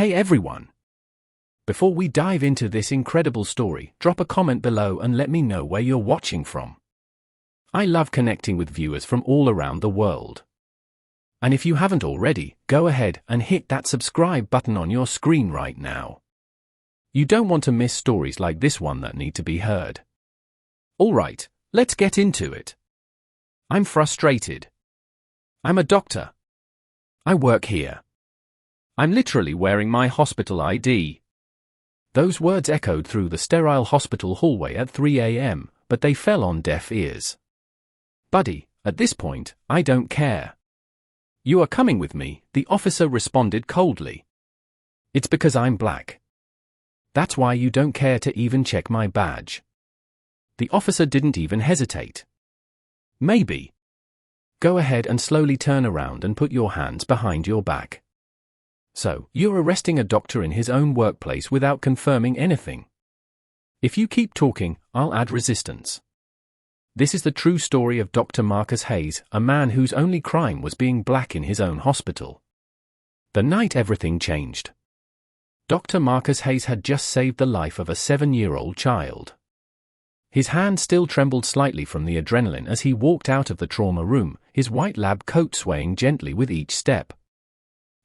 Hey everyone! Before we dive into this incredible story, drop a comment below and let me know where you're watching from. I love connecting with viewers from all around the world. And if you haven't already, go ahead and hit that subscribe button on your screen right now. You don't want to miss stories like this one that need to be heard. Alright, let's get into it. I'm frustrated. I'm a doctor. I work here. I'm literally wearing my hospital ID. Those words echoed through the sterile hospital hallway at 3 a.m., but they fell on deaf ears. Buddy, at this point, I don't care. You are coming with me, the officer responded coldly. It's because I'm black. That's why you don't care to even check my badge. The officer didn't even hesitate. Maybe. Go ahead and slowly turn around and put your hands behind your back. So, you're arresting a doctor in his own workplace without confirming anything. If you keep talking, I'll add resistance. This is the true story of Dr. Marcus Hayes, a man whose only crime was being black in his own hospital. The night everything changed. Dr. Marcus Hayes had just saved the life of a 7-year-old child. His hand still trembled slightly from the adrenaline as he walked out of the trauma room, his white lab coat swaying gently with each step.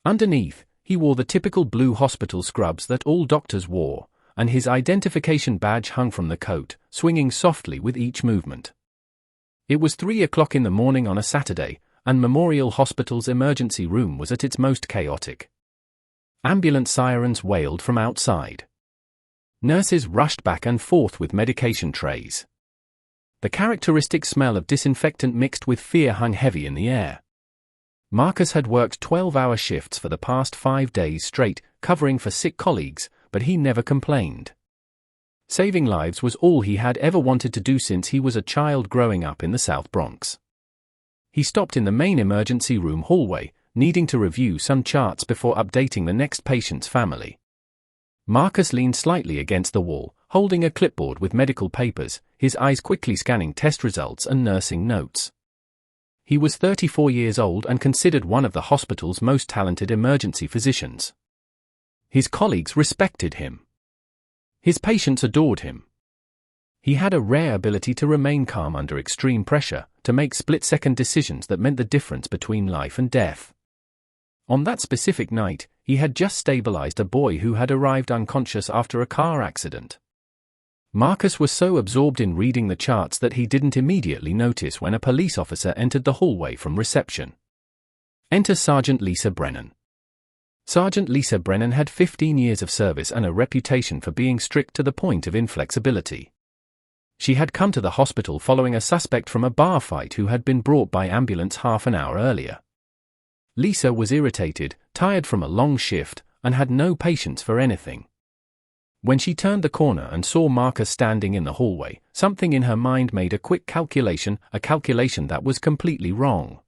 Underneath, he wore the typical blue hospital scrubs that all doctors wore, and his identification badge hung from the coat, swinging softly with each movement. It was 3 o'clock in the morning on a Saturday, and Memorial Hospital's emergency room was at its most chaotic. Ambulance sirens wailed from outside. Nurses rushed back and forth with medication trays. The characteristic smell of disinfectant mixed with fear hung heavy in the air. Marcus had worked 12-hour shifts for the past 5 days straight, covering for sick colleagues, but he never complained. Saving lives was all he had ever wanted to do since he was a child growing up in the South Bronx. He stopped in the main emergency room hallway, needing to review some charts before updating the next patient's family. Marcus leaned slightly against the wall, holding a clipboard with medical papers, his eyes quickly scanning test results and nursing notes. He was 34 years old and considered one of the hospital's most talented emergency physicians. His colleagues respected him. His patients adored him. He had a rare ability to remain calm under extreme pressure, to make split-second decisions that meant the difference between life and death. On that specific night, he had just stabilized a boy who had arrived unconscious after a car accident. Marcus was so absorbed in reading the charts that he didn't immediately notice when a police officer entered the hallway from reception. Enter Sergeant Lisa Brennan. Sergeant Lisa Brennan had 15 years of service and a reputation for being strict to the point of inflexibility. She had come to the hospital following a suspect from a bar fight who had been brought by ambulance half an hour earlier. Lisa was irritated, tired from a long shift, and had no patience for anything. When she turned the corner and saw Marcus standing in the hallway, something in her mind made a quick calculation, a calculation that was completely wrong.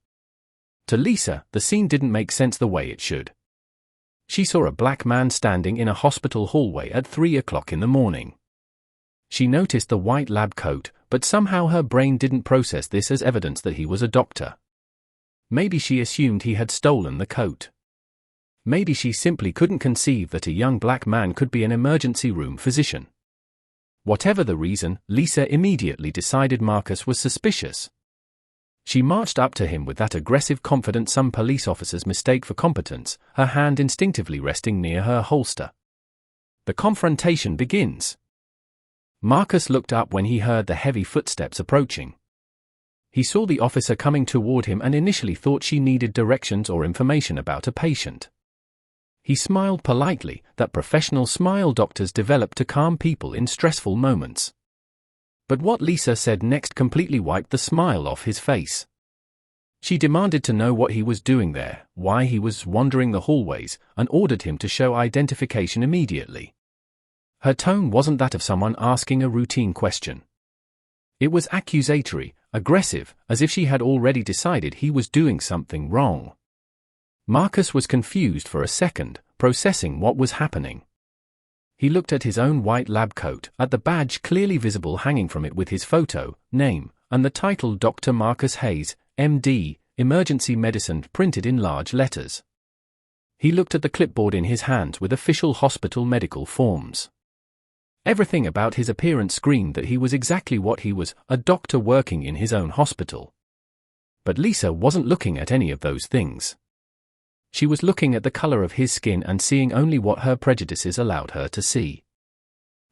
To Lisa, the scene didn't make sense the way it should. She saw a black man standing in a hospital hallway at 3 o'clock in the morning. She noticed the white lab coat, but somehow her brain didn't process this as evidence that he was a doctor. Maybe she assumed he had stolen the coat. Maybe she simply couldn't conceive that a young black man could be an emergency room physician. Whatever the reason, Lisa immediately decided Marcus was suspicious. She marched up to him with that aggressive confidence some police officers mistake for competence, her hand instinctively resting near her holster. The confrontation begins. Marcus looked up when he heard the heavy footsteps approaching. He saw the officer coming toward him and initially thought she needed directions or information about a patient. He smiled politely, that professional smile doctors develop to calm people in stressful moments. But what Lisa said next completely wiped the smile off his face. She demanded to know what he was doing there, why he was wandering the hallways, and ordered him to show identification immediately. Her tone wasn't that of someone asking a routine question. It was accusatory, aggressive, as if she had already decided he was doing something wrong. Marcus was confused for a second, processing what was happening. He looked at his own white lab coat, at the badge clearly visible hanging from it with his photo, name, and the title Dr. Marcus Hayes, M.D., Emergency Medicine printed in large letters. He looked at the clipboard in his hands with official hospital medical forms. Everything about his appearance screamed that he was exactly what he was, a doctor working in his own hospital. But Lisa wasn't looking at any of those things. She was looking at the color of his skin and seeing only what her prejudices allowed her to see.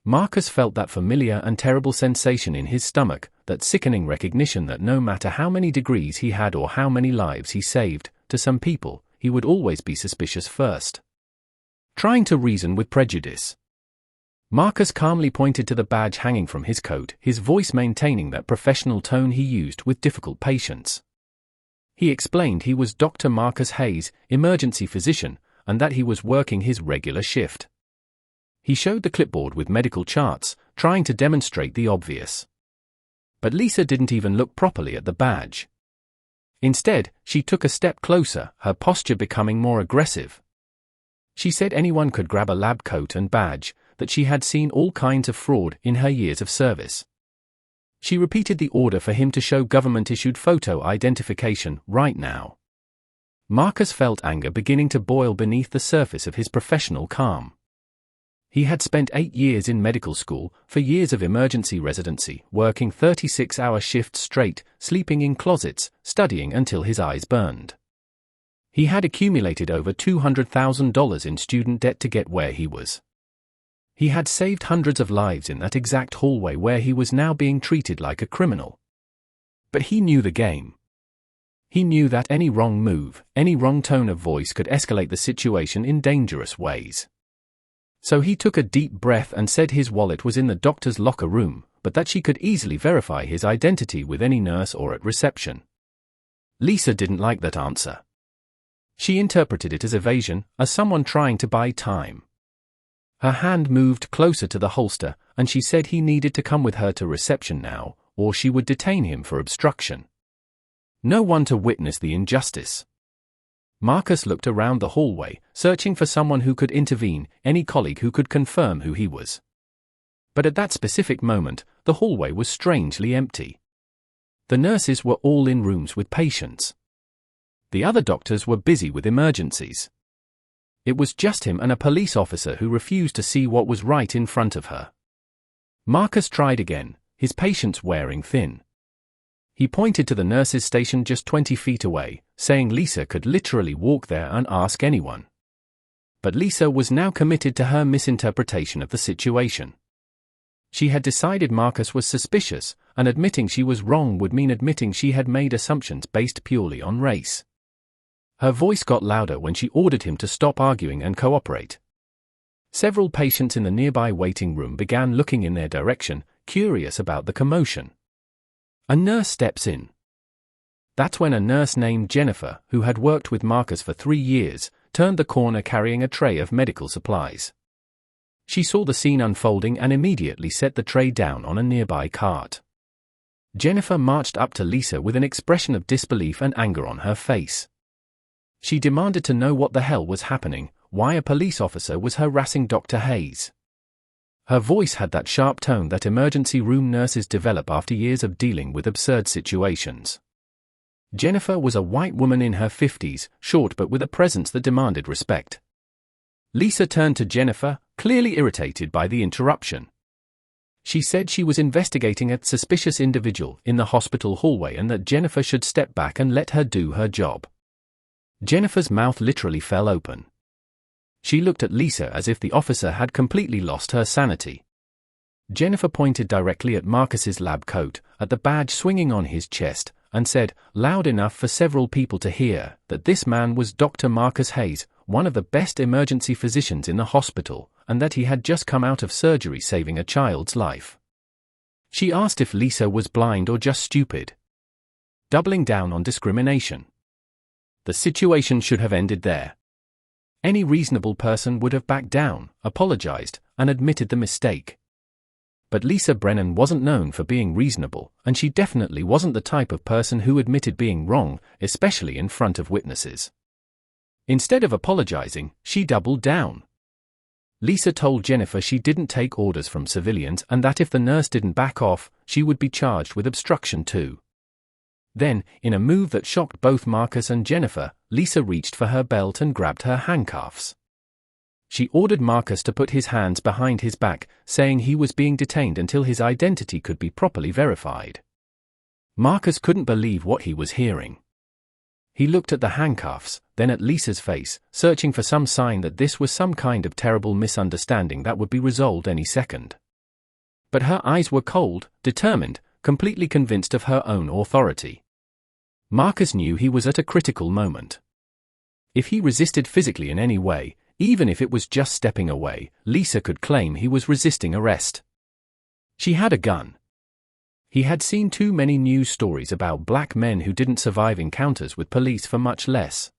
Marcus felt that familiar and terrible sensation in his stomach, that sickening recognition that no matter how many degrees he had or how many lives he saved, to some people, he would always be suspicious first. Trying to reason with prejudice. Marcus calmly pointed to the badge hanging from his coat, his voice maintaining that professional tone he used with difficult patients. He explained he was Dr. Marcus Hayes, emergency physician, and that he was working his regular shift. He showed the clipboard with medical charts, trying to demonstrate the obvious. But Lisa didn't even look properly at the badge. Instead, she took a step closer, her posture becoming more aggressive. She said anyone could grab a lab coat and badge, that she had seen all kinds of fraud in her years of service. She repeated the order for him to show government-issued photo identification right now. Marcus felt anger beginning to boil beneath the surface of his professional calm. He had spent 8 years in medical school, for years of emergency residency, working 36-hour shifts straight, sleeping in closets, studying until his eyes burned. He had accumulated over $200,000 in student debt to get where he was. He had saved hundreds of lives in that exact hallway where he was now being treated like a criminal. But he knew the game. He knew that any wrong move, any wrong tone of voice could escalate the situation in dangerous ways. So he took a deep breath and said his wallet was in the doctor's locker room, but that she could easily verify his identity with any nurse or at reception. Lisa didn't like that answer. She interpreted it as evasion, as someone trying to buy time. Her hand moved closer to the holster, and she said he needed to come with her to reception now, or she would detain him for obstruction. No one to witness the injustice. Marcus looked around the hallway, searching for someone who could intervene, any colleague who could confirm who he was. But at that specific moment, the hallway was strangely empty. The nurses were all in rooms with patients. The other doctors were busy with emergencies. It was just him and a police officer who refused to see what was right in front of her. Marcus tried again, his patients wearing thin. He pointed to the nurses' station just 20 feet away, saying Lisa could literally walk there and ask anyone. But Lisa was now committed to her misinterpretation of the situation. She had decided Marcus was suspicious, and admitting she was wrong would mean admitting she had made assumptions based purely on race. Her voice got louder when she ordered him to stop arguing and cooperate. Several patients in the nearby waiting room began looking in their direction, curious about the commotion. A nurse steps in. That's when a nurse named Jennifer, who had worked with Marcus for 3 years, turned the corner carrying a tray of medical supplies. She saw the scene unfolding and immediately set the tray down on a nearby cart. Jennifer marched up to Lisa with an expression of disbelief and anger on her face. She demanded to know what the hell was happening, why a police officer was harassing Dr. Hayes. Her voice had that sharp tone that emergency room nurses develop after years of dealing with absurd situations. Jennifer was a white woman in her 50s, short but with a presence that demanded respect. Lisa turned to Jennifer, clearly irritated by the interruption. She said she was investigating a suspicious individual in the hospital hallway and that Jennifer should step back and let her do her job. Jennifer's mouth literally fell open. She looked at Lisa as if the officer had completely lost her sanity. Jennifer pointed directly at Marcus's lab coat, at the badge swinging on his chest, and said, loud enough for several people to hear, that this man was Dr. Marcus Hayes, one of the best emergency physicians in the hospital, and that he had just come out of surgery saving a child's life. She asked if Lisa was blind or just stupid. Doubling down on discrimination. The situation should have ended there. Any reasonable person would have backed down, apologized, and admitted the mistake. But Lisa Brennan wasn't known for being reasonable, and she definitely wasn't the type of person who admitted being wrong, especially in front of witnesses. Instead of apologizing, she doubled down. Lisa told Jennifer she didn't take orders from civilians and that if the nurse didn't back off, she would be charged with obstruction too. Then, in a move that shocked both Marcus and Jennifer, Lisa reached for her belt and grabbed her handcuffs. She ordered Marcus to put his hands behind his back, saying he was being detained until his identity could be properly verified. Marcus couldn't believe what he was hearing. He looked at the handcuffs, then at Lisa's face, searching for some sign that this was some kind of terrible misunderstanding that would be resolved any second. But her eyes were cold, determined, completely convinced of her own authority. Marcus knew he was at a critical moment. If he resisted physically in any way, even if it was just stepping away, Lisa could claim he was resisting arrest. She had a gun. He had seen too many news stories about black men who didn't survive encounters with police for much less.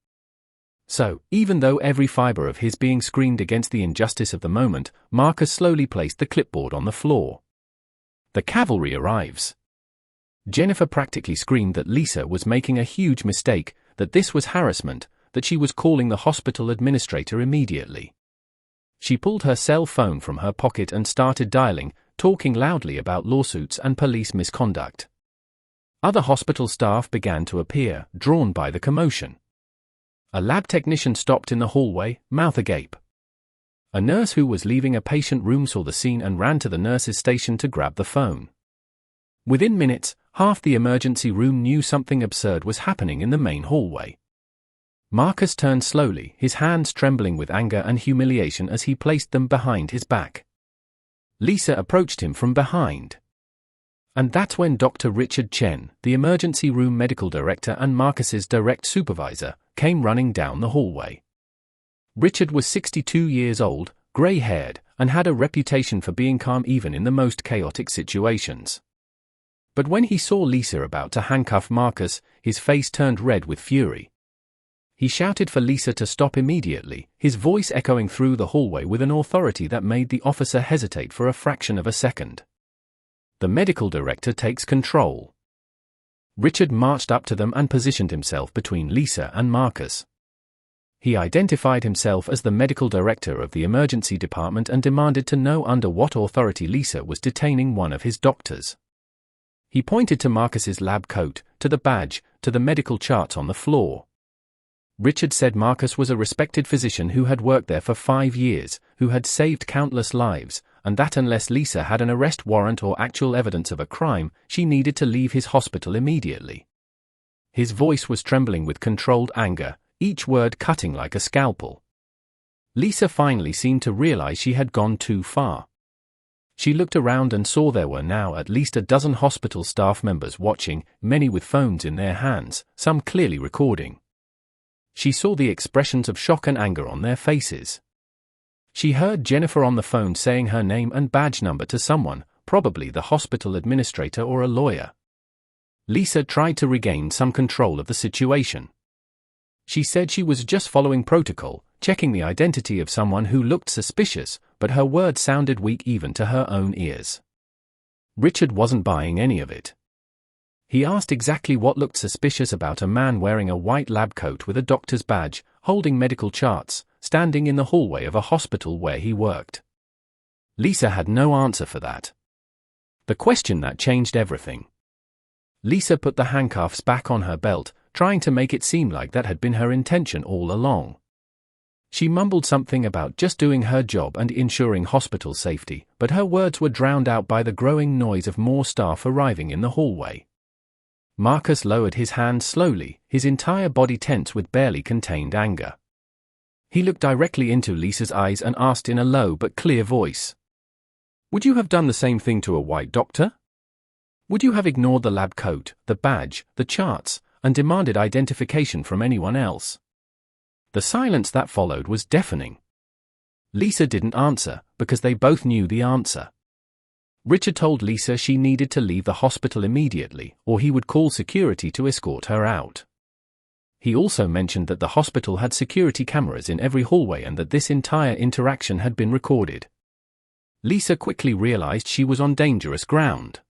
So, even though every fiber of his being screamed against the injustice of the moment, Marcus slowly placed the clipboard on the floor. The cavalry arrives. Jennifer practically screamed that Lisa was making a huge mistake, that this was harassment, that she was calling the hospital administrator immediately. She pulled her cell phone from her pocket and started dialing, talking loudly about lawsuits and police misconduct. Other hospital staff began to appear, drawn by the commotion. A lab technician stopped in the hallway, mouth agape. A nurse who was leaving a patient room saw the scene and ran to the nurse's station to grab the phone. Within minutes, half the emergency room knew something absurd was happening in the main hallway. Marcus turned slowly, his hands trembling with anger and humiliation as he placed them behind his back. Lisa approached him from behind. And that's when Dr. Richard Chen, the emergency room medical director and Marcus's direct supervisor, came running down the hallway. Richard was 62 years old, grey-haired, and had a reputation for being calm even in the most chaotic situations. But when he saw Lisa about to handcuff Marcus, his face turned red with fury. He shouted for Lisa to stop immediately, his voice echoing through the hallway with an authority that made the officer hesitate for a fraction of a second. The medical director takes control. Richard marched up to them and positioned himself between Lisa and Marcus. He identified himself as the medical director of the emergency department and demanded to know under what authority Lisa was detaining one of his doctors. He pointed to Marcus's lab coat, to the badge, to the medical charts on the floor. Richard said Marcus was a respected physician who had worked there for 5 years, who had saved countless lives, and that unless Lisa had an arrest warrant or actual evidence of a crime, she needed to leave his hospital immediately. His voice was trembling with controlled anger, each word cutting like a scalpel. Lisa finally seemed to realize she had gone too far. She looked around and saw there were now at least a dozen hospital staff members watching, many with phones in their hands, some clearly recording. She saw the expressions of shock and anger on their faces. She heard Jennifer on the phone saying her name and badge number to someone, probably the hospital administrator or a lawyer. Lisa tried to regain some control of the situation. She said she was just following protocol, checking the identity of someone who looked suspicious, but her words sounded weak even to her own ears. Richard wasn't buying any of it. He asked exactly what looked suspicious about a man wearing a white lab coat with a doctor's badge, holding medical charts, standing in the hallway of a hospital where he worked. Lisa had no answer for that. The question that changed everything. Lisa put the handcuffs back on her belt, trying to make it seem like that had been her intention all along. She mumbled something about just doing her job and ensuring hospital safety, but her words were drowned out by the growing noise of more staff arriving in the hallway. Marcus lowered his hand slowly, his entire body tense with barely contained anger. He looked directly into Lisa's eyes and asked in a low but clear voice, "Would you have done the same thing to a white doctor? Would you have ignored the lab coat, the badge, the charts, and demanded identification from anyone else?" The silence that followed was deafening. Lisa didn't answer, because they both knew the answer. Richard told Lisa she needed to leave the hospital immediately, or he would call security to escort her out. He also mentioned that the hospital had security cameras in every hallway and that this entire interaction had been recorded. Lisa quickly realized she was on dangerous ground.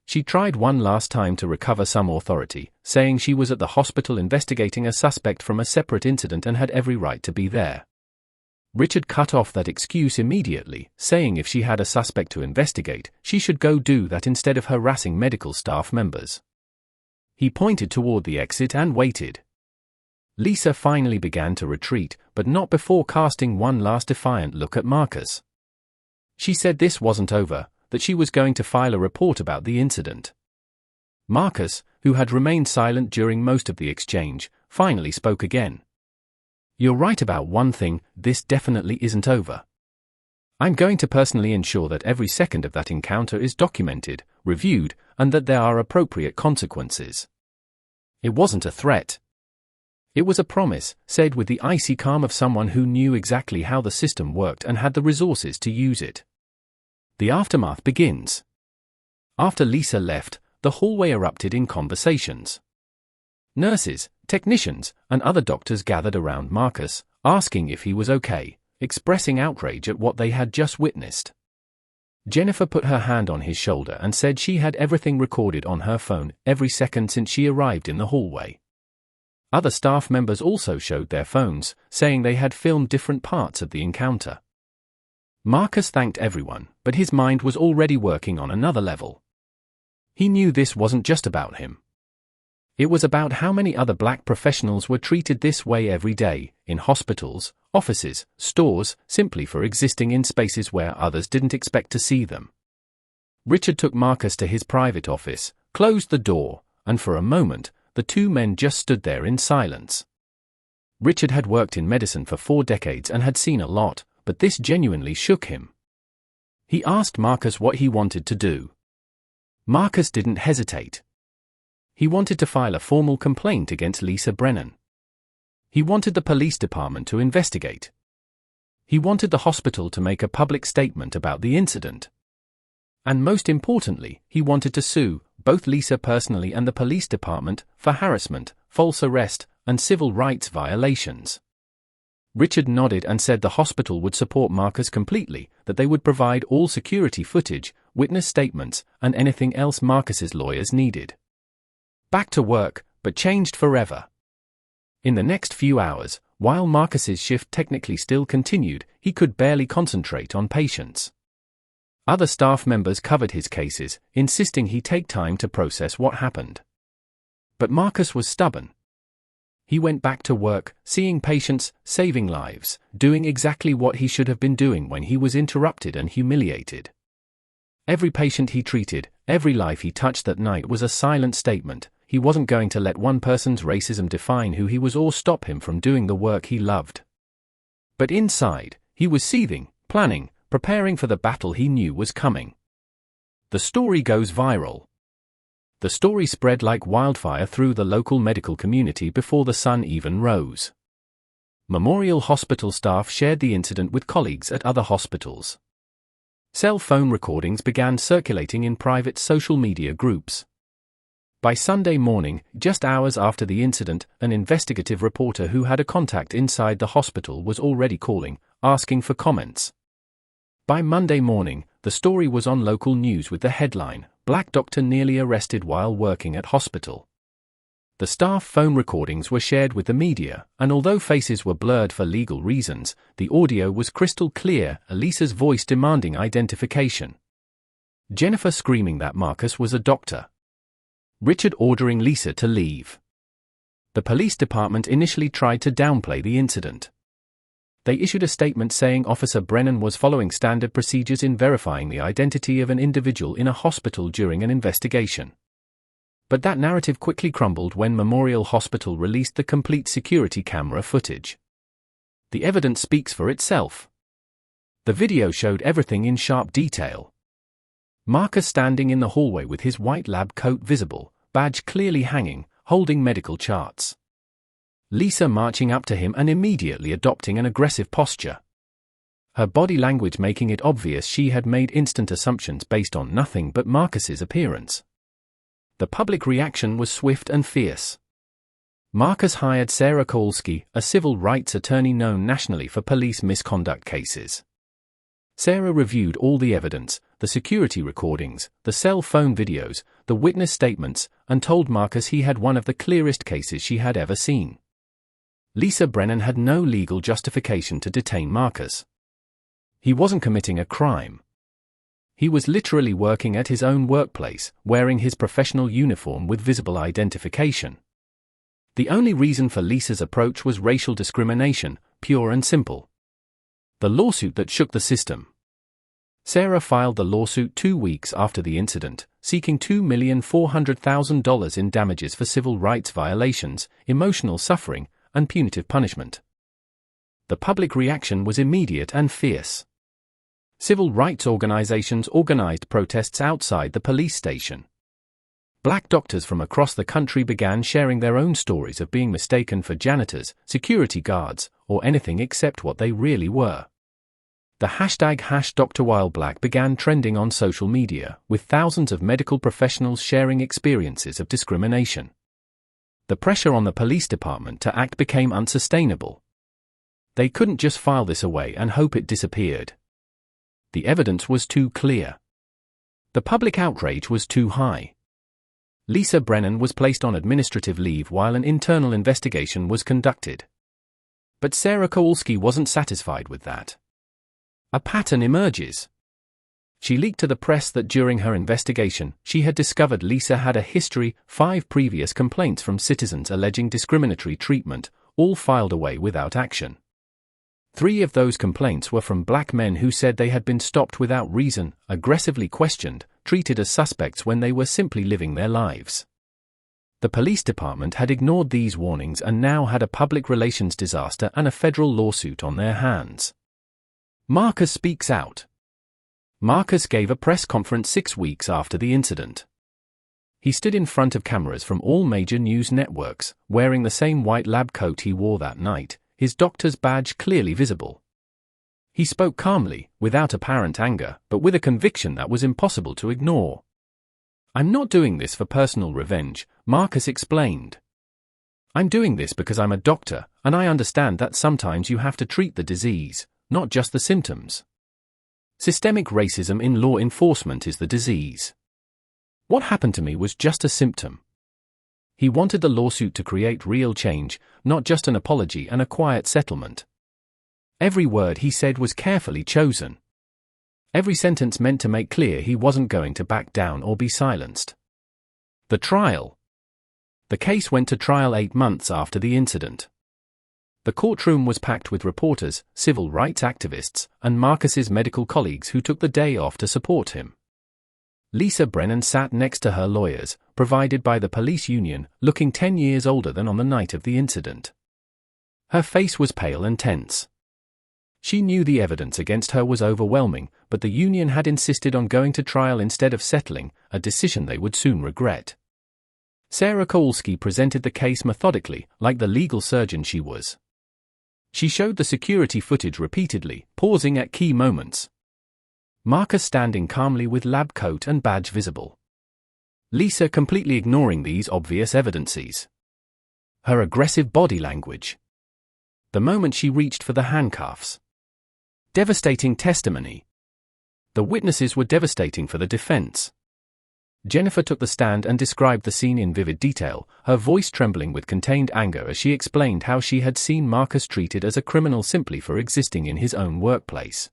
She tried one last time to recover some authority, saying she was at the hospital investigating a suspect from a separate incident and had every right to be there. Richard cut off that excuse immediately, saying if she had a suspect to investigate, she should go do that instead of harassing medical staff members. He pointed toward the exit and waited. Lisa finally began to retreat, but not before casting one last defiant look at Marcus. She said this wasn't over, that she was going to file a report about the incident. Marcus, who had remained silent during most of the exchange, finally spoke again. "You're right about one thing, this definitely isn't over. I'm going to personally ensure that every second of that encounter is documented, reviewed, and that there are appropriate consequences." It wasn't a threat. It was a promise, said with the icy calm of someone who knew exactly how the system worked and had the resources to use it. The aftermath begins. After Lisa left, the hallway erupted in conversations. Nurses, technicians, and other doctors gathered around Marcus, asking if he was okay, expressing outrage at what they had just witnessed. Jennifer put her hand on his shoulder and said she had everything recorded on her phone every second since she arrived in the hallway. Other staff members also showed their phones, saying they had filmed different parts of the encounter. Marcus thanked everyone, but his mind was already working on another level. He knew this wasn't just about him. It was about how many other black professionals were treated this way every day, in hospitals, offices, stores, simply for existing in spaces where others didn't expect to see them. Richard took Marcus to his private office, closed the door, and for a moment, the two men just stood there in silence. Richard had worked in medicine for 4 decades and had seen a lot, but this genuinely shook him. He asked Marcus what he wanted to do. Marcus didn't hesitate. He wanted to file a formal complaint against Lisa Brennan. He wanted the police department to investigate. He wanted the hospital to make a public statement about the incident. And most importantly, he wanted to sue both Lisa personally and the police department for harassment, false arrest, and civil rights violations. Richard nodded and said the hospital would support Marcus completely, that they would provide all security footage, witness statements, and anything else Marcus's lawyers needed. Back to work, but changed forever. In the next few hours, while Marcus's shift technically still continued, he could barely concentrate on patients. Other staff members covered his cases, insisting he take time to process what happened. But Marcus was stubborn. He went back to work, seeing patients, saving lives, doing exactly what he should have been doing when he was interrupted and humiliated. Every patient he treated, every life he touched that night was a silent statement. He wasn't going to let one person's racism define who he was or stop him from doing the work he loved. But inside, he was seething, planning, preparing for the battle he knew was coming. The story goes viral. The story spread like wildfire through the local medical community before the sun even rose. Memorial Hospital staff shared the incident with colleagues at other hospitals. Cell phone recordings began circulating in private social media groups. By Sunday morning, just hours after the incident, an investigative reporter who had a contact inside the hospital was already calling, asking for comments. By Monday morning, the story was on local news with the headline, "Black Doctor Nearly Arrested While Working at Hospital." The staff phone recordings were shared with the media, and although faces were blurred for legal reasons, the audio was crystal clear, Lisa's voice demanding identification. Jennifer screaming that Marcus was a doctor. Richard ordering Lisa to leave. The police department initially tried to downplay the incident. They issued a statement saying Officer Brennan was following standard procedures in verifying the identity of an individual in a hospital during an investigation. But that narrative quickly crumbled when Memorial Hospital released the complete security camera footage. The evidence speaks for itself. The video showed everything in sharp detail. Marcus standing in the hallway with his white lab coat visible, badge clearly hanging, holding medical charts. Lisa marching up to him and immediately adopting an aggressive posture. Her body language making it obvious she had made instant assumptions based on nothing but Marcus's appearance. The public reaction was swift and fierce. Marcus hired Sarah Kowalski, a civil rights attorney known nationally for police misconduct cases. Sarah reviewed all the evidence, the security recordings, the cell phone videos, the witness statements, and told Marcus he had one of the clearest cases she had ever seen. Lisa Brennan had no legal justification to detain Marcus. He wasn't committing a crime. He was literally working at his own workplace, wearing his professional uniform with visible identification. The only reason for Lisa's approach was racial discrimination, pure and simple. The lawsuit that shook the system. Sarah filed the lawsuit 2 weeks after the incident, seeking $2,400,000 in damages for civil rights violations, emotional suffering, and punitive punishment. The public reaction was immediate and fierce. Civil rights organizations organized protests outside the police station. Black doctors from across the country began sharing their own stories of being mistaken for janitors, security guards, or anything except what they really were. The hashtag #DrWhileBlack began trending on social media, with thousands of medical professionals sharing experiences of discrimination. The pressure on the police department to act became unsustainable. They couldn't just file this away and hope it disappeared. The evidence was too clear. The public outrage was too high. Lisa Brennan was placed on administrative leave while an internal investigation was conducted. But Sarah Kowalski wasn't satisfied with that. A pattern emerges. She leaked to the press that during her investigation, she had discovered Lisa had a history, 5 previous complaints from citizens alleging discriminatory treatment, all filed away without action. 3 of those complaints were from black men who said they had been stopped without reason, aggressively questioned, treated as suspects when they were simply living their lives. The police department had ignored these warnings and now had a public relations disaster and a federal lawsuit on their hands. Marcus speaks out. Marcus gave a press conference 6 weeks after the incident. He stood in front of cameras from all major news networks, wearing the same white lab coat he wore that night, his doctor's badge clearly visible. He spoke calmly, without apparent anger, but with a conviction that was impossible to ignore. "I'm not doing this for personal revenge," Marcus explained. "I'm doing this because I'm a doctor, and I understand that sometimes you have to treat the disease, not just the symptoms. Systemic racism in law enforcement is the disease. What happened to me was just a symptom." He wanted the lawsuit to create real change, not just an apology and a quiet settlement. Every word he said was carefully chosen. Every sentence meant to make clear he wasn't going to back down or be silenced. The trial. The case went to trial 8 months after the incident. The courtroom was packed with reporters, civil rights activists, and Marcus's medical colleagues who took the day off to support him. Lisa Brennan sat next to her lawyers, provided by the police union, looking 10 years older than on the night of the incident. Her face was pale and tense. She knew the evidence against her was overwhelming, but the union had insisted on going to trial instead of settling, a decision they would soon regret. Sarah Kowalski presented the case methodically, like the legal surgeon she was. She showed the security footage repeatedly, pausing at key moments. Marcus standing calmly with lab coat and badge visible. Lisa completely ignoring these obvious evidences. Her aggressive body language. The moment she reached for the handcuffs. Devastating testimony. The witnesses were devastating for the defense. Jennifer took the stand and described the scene in vivid detail, her voice trembling with contained anger as she explained how she had seen Marcus treated as a criminal simply for existing in his own workplace.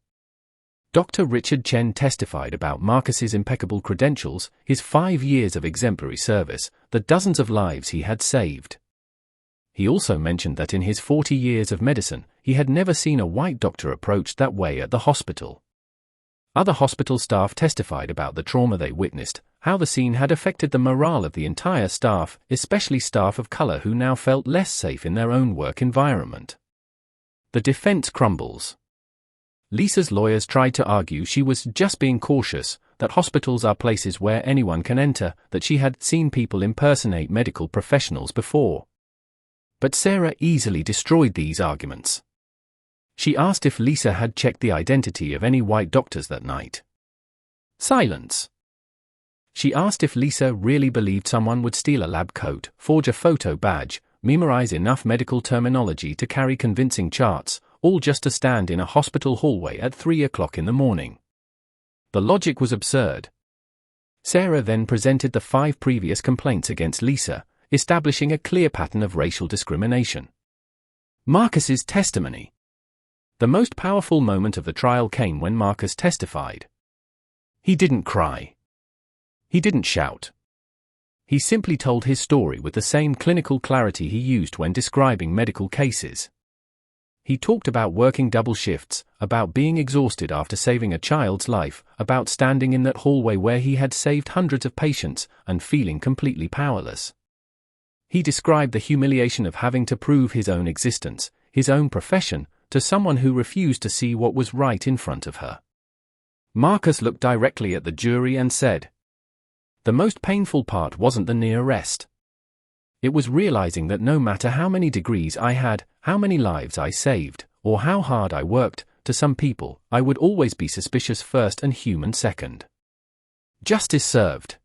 Dr. Richard Chen testified about Marcus's impeccable credentials, his 5 years of exemplary service, the dozens of lives he had saved. He also mentioned that in his 40 years of medicine, he had never seen a white doctor approached that way at the hospital. Other hospital staff testified about the trauma they witnessed, how the scene had affected the morale of the entire staff, especially staff of color who now felt less safe in their own work environment. The defense crumbles. Lisa's lawyers tried to argue she was just being cautious, that hospitals are places where anyone can enter, that she had seen people impersonate medical professionals before. But Sarah easily destroyed these arguments. She asked if Lisa had checked the identity of any white doctors that night. Silence. She asked if Lisa really believed someone would steal a lab coat, forge a photo badge, memorize enough medical terminology to carry convincing charts, all just to stand in a hospital hallway at 3 o'clock in the morning. The logic was absurd. Sarah then presented the 5 previous complaints against Lisa, establishing a clear pattern of racial discrimination. Marcus's testimony. The most powerful moment of the trial came when Marcus testified. He didn't cry. He didn't shout. He simply told his story with the same clinical clarity he used when describing medical cases. He talked about working double shifts, about being exhausted after saving a child's life, about standing in that hallway where he had saved hundreds of patients, and feeling completely powerless. He described the humiliation of having to prove his own existence, his own profession, to someone who refused to see what was right in front of her. Marcus looked directly at the jury and said, "The most painful part wasn't the near arrest. It was realizing that no matter how many degrees I had, how many lives I saved, or how hard I worked, to some people, I would always be suspicious first and human second." Justice served.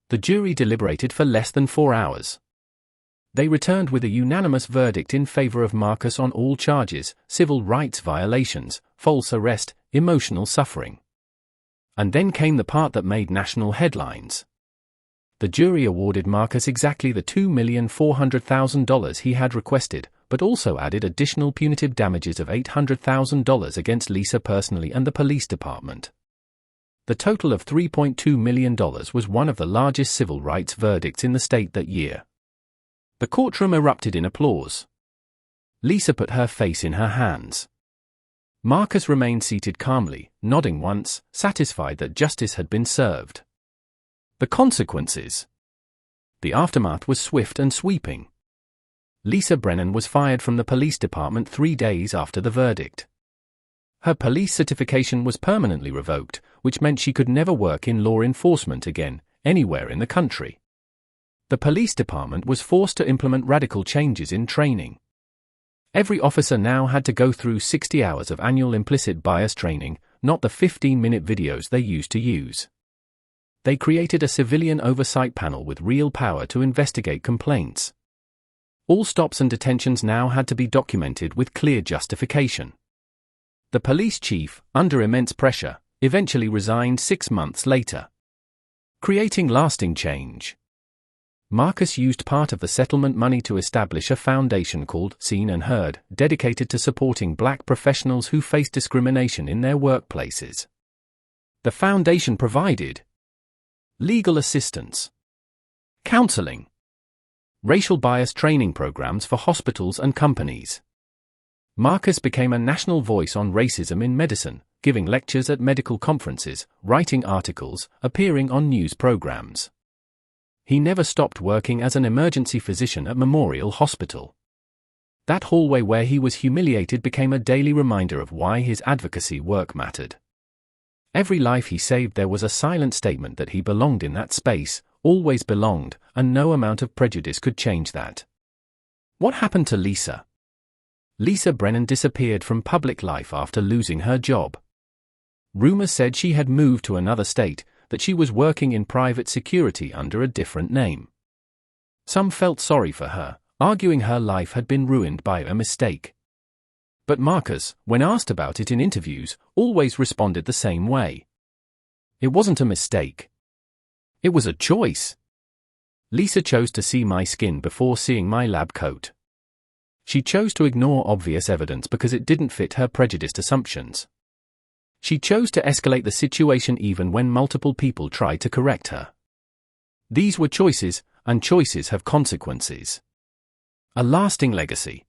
The jury deliberated for less than 4 hours. They returned with a unanimous verdict in favor of Marcus on all charges: civil rights violations, false arrest, emotional suffering. And then came the part that made national headlines. The jury awarded Marcus exactly the $2,400,000 he had requested, but also added additional punitive damages of $800,000 against Lisa personally and the police department. The total of $3.2 million was one of the largest civil rights verdicts in the state that year. The courtroom erupted in applause. Lisa put her face in her hands. Marcus remained seated calmly, nodding once, satisfied that justice had been served. The consequences. The aftermath was swift and sweeping. Lisa Brennan was fired from the police department 3 days after the verdict. Her police certification was permanently revoked, which meant she could never work in law enforcement again, anywhere in the country. The police department was forced to implement radical changes in training. Every officer now had to go through 60 hours of annual implicit bias training, not the 15-minute videos they used to use. They created a civilian oversight panel with real power to investigate complaints. All stops and detentions now had to be documented with clear justification. The police chief, under immense pressure, eventually resigned 6 months later. Creating lasting change. Marcus used part of the settlement money to establish a foundation called Seen and Heard, dedicated to supporting black professionals who face discrimination in their workplaces. The foundation provided legal assistance, counseling, racial bias training programs for hospitals and companies. Marcus became a national voice on racism in medicine, giving lectures at medical conferences, writing articles, appearing on news programs. He never stopped working as an emergency physician at Memorial Hospital. That hallway where he was humiliated became a daily reminder of why his advocacy work mattered. Every life he saved, there was a silent statement that he belonged in that space, always belonged, and no amount of prejudice could change that. What happened to Lisa? Lisa Brennan disappeared from public life after losing her job. Rumors said she had moved to another state, that she was working in private security under a different name. Some felt sorry for her, arguing her life had been ruined by a mistake. But Marcus, when asked about it in interviews, always responded the same way. It wasn't a mistake. It was a choice. Lisa chose to see my skin before seeing my lab coat. She chose to ignore obvious evidence because it didn't fit her prejudiced assumptions. She chose to escalate the situation even when multiple people tried to correct her. These were choices, and choices have consequences. A lasting legacy.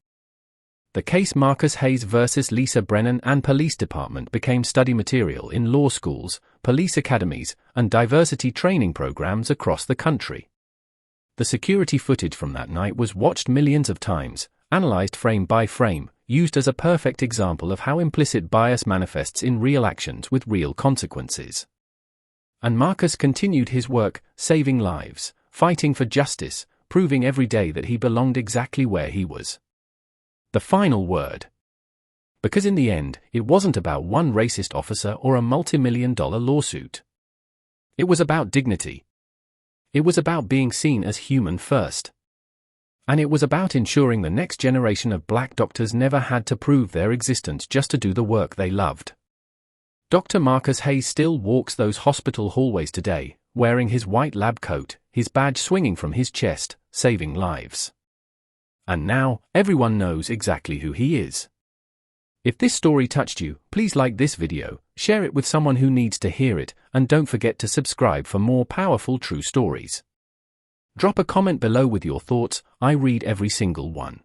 The case Marcus Hayes versus Lisa Brennan and Police Department became study material in law schools, police academies, and diversity training programs across the country. The security footage from that night was watched millions of times, analyzed frame by frame, used as a perfect example of how implicit bias manifests in real actions with real consequences. And Marcus continued his work, saving lives, fighting for justice, proving every day that he belonged exactly where he was. The final word. Because in the end, it wasn't about one racist officer or a multi-million-dollar lawsuit. It was about dignity. It was about being seen as human first. And it was about ensuring the next generation of black doctors never had to prove their existence just to do the work they loved. Dr. Marcus Hayes still walks those hospital hallways today, wearing his white lab coat, his badge swinging from his chest, saving lives. And now, everyone knows exactly who he is. If this story touched you, please like this video, share it with someone who needs to hear it, and don't forget to subscribe for more powerful true stories. Drop a comment below with your thoughts, I read every single one.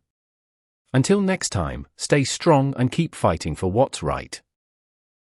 Until next time, stay strong and keep fighting for what's right.